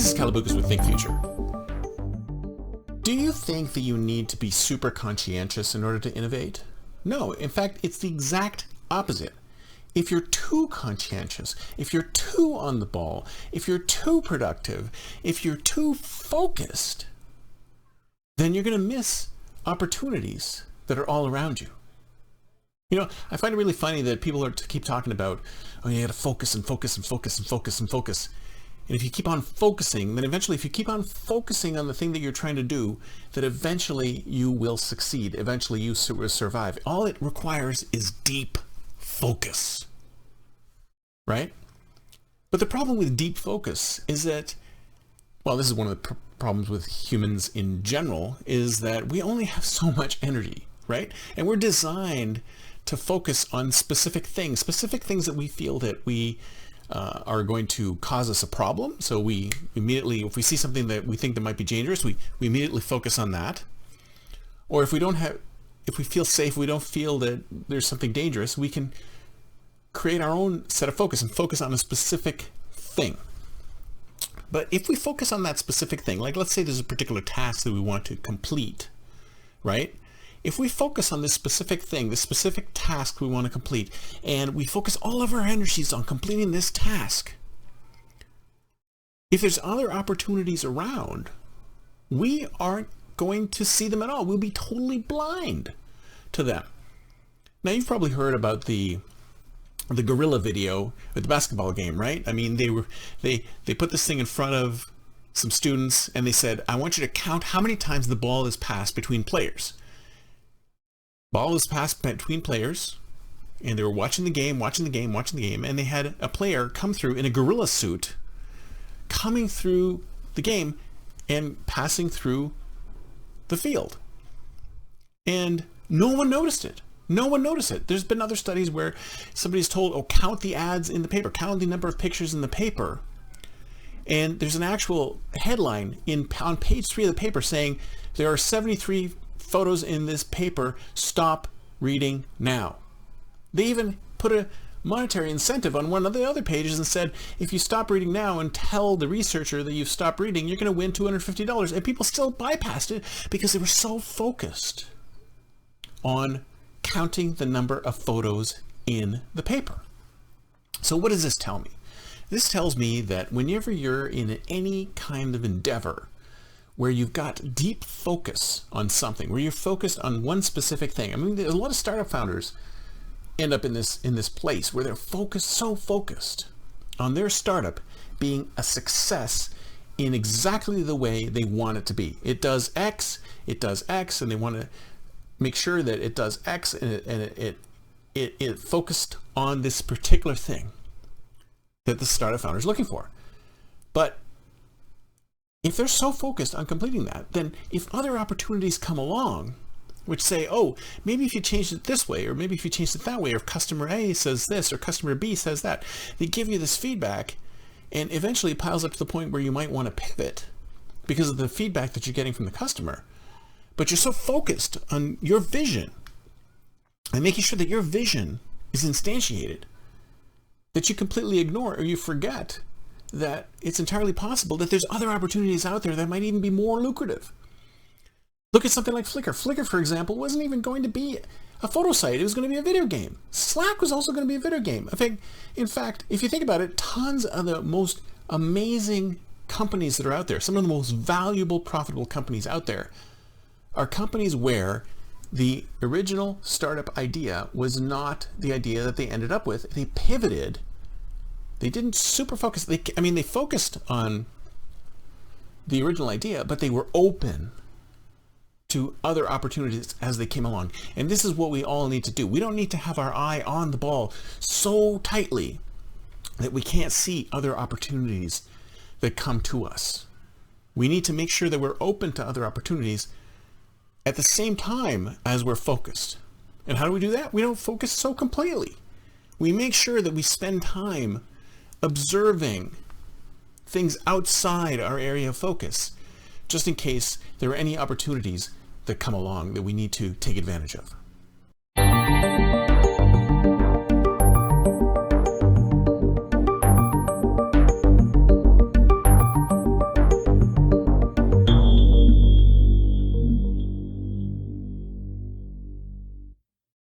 This is Calabucas with Think Future. Do you think that you need to be super conscientious in order to innovate? No, in fact, it's the exact opposite. If you're too conscientious, if you're too on the ball, if you're too productive, if you're too focused, then you're going to miss opportunities that are all around you. You know, I find it really funny that people keep talking about, oh, you got to focus and focus and focus and focus and focus. And if you keep on focusing, then eventually if you keep on focusing on the thing that you're trying to do, that eventually you will succeed. Eventually you will survive. All it requires is deep focus, right? But the problem with deep focus is that, well, this is one of the problems with humans in general, is that we only have so much energy, right? And we're designed to focus on specific things that we feel that we are going to cause us a problem. So we immediately, if we see something that we think that might be dangerous, we immediately focus on that. Or if we feel safe, we don't feel that there's something dangerous, we can create our own set of focus and focus on a specific thing. But if we focus on that specific thing, like let's say there's a particular task that we want to complete, right? If we focus on this specific thing, this specific task we want to complete, and we focus all of our energies on completing this task, if there's other opportunities around, we aren't going to see them at all. We'll be totally blind to them. Now, you've probably heard about the gorilla video at the basketball game, right? I mean, they put this thing in front of some students and they said, I want you to count how many times the ball is passed between players. Ball is passed between players, and they were watching the game, and they had a player come through in a gorilla suit, coming through the game and passing through the field. And no one noticed it. No one noticed it. There's been other studies where somebody's told, oh, count the ads in the paper, count the number of pictures in the paper. And there's an actual headline on page 3 of the paper saying there are 73 photos in this paper, stop reading now. They even put a monetary incentive on one of the other pages and said, if you stop reading now and tell the researcher that you've stopped reading, you're going to win $250. And people still bypassed it because they were so focused on counting the number of photos in the paper. So what does this tell me? This tells me that whenever you're in any kind of endeavor where you've got deep focus on something, where you're focused on one specific thing. I mean, there's a lot of startup founders end up in this place where they're so focused on their startup being a success in exactly the way they want it to be. It does X, and they want to make sure that it does X, and it focused on this particular thing that the startup founder is looking for. But if they're so focused on completing that, then if other opportunities come along, which say, oh, maybe if you change it this way, or maybe if you change it that way, or if customer A says this, or customer B says that, they give you this feedback, and eventually it piles up to the point where you might want to pivot because of the feedback that you're getting from the customer. But you're so focused on your vision and making sure that your vision is instantiated that you completely ignore or you forget that it's entirely possible that there's other opportunities out there that might even be more lucrative. Look at something like Flickr. Flickr, for example, wasn't even going to be a photo site. It was going to be a video game. Slack was also going to be a video game. In fact, if you think about it, tons of the most amazing companies that are out there, some of the most valuable, profitable companies out there, are companies where the original startup idea was not the idea that they ended up with. They pivoted. They didn't super focus. They focused on the original idea, but they were open to other opportunities as they came along. And this is what we all need to do. We don't need to have our eye on the ball so tightly that we can't see other opportunities that come to us. We need to make sure that we're open to other opportunities at the same time as we're focused. And how do we do that? We don't focus so completely. We make sure that we spend time observing things outside our area of focus, just in case there are any opportunities that come along that we need to take advantage of.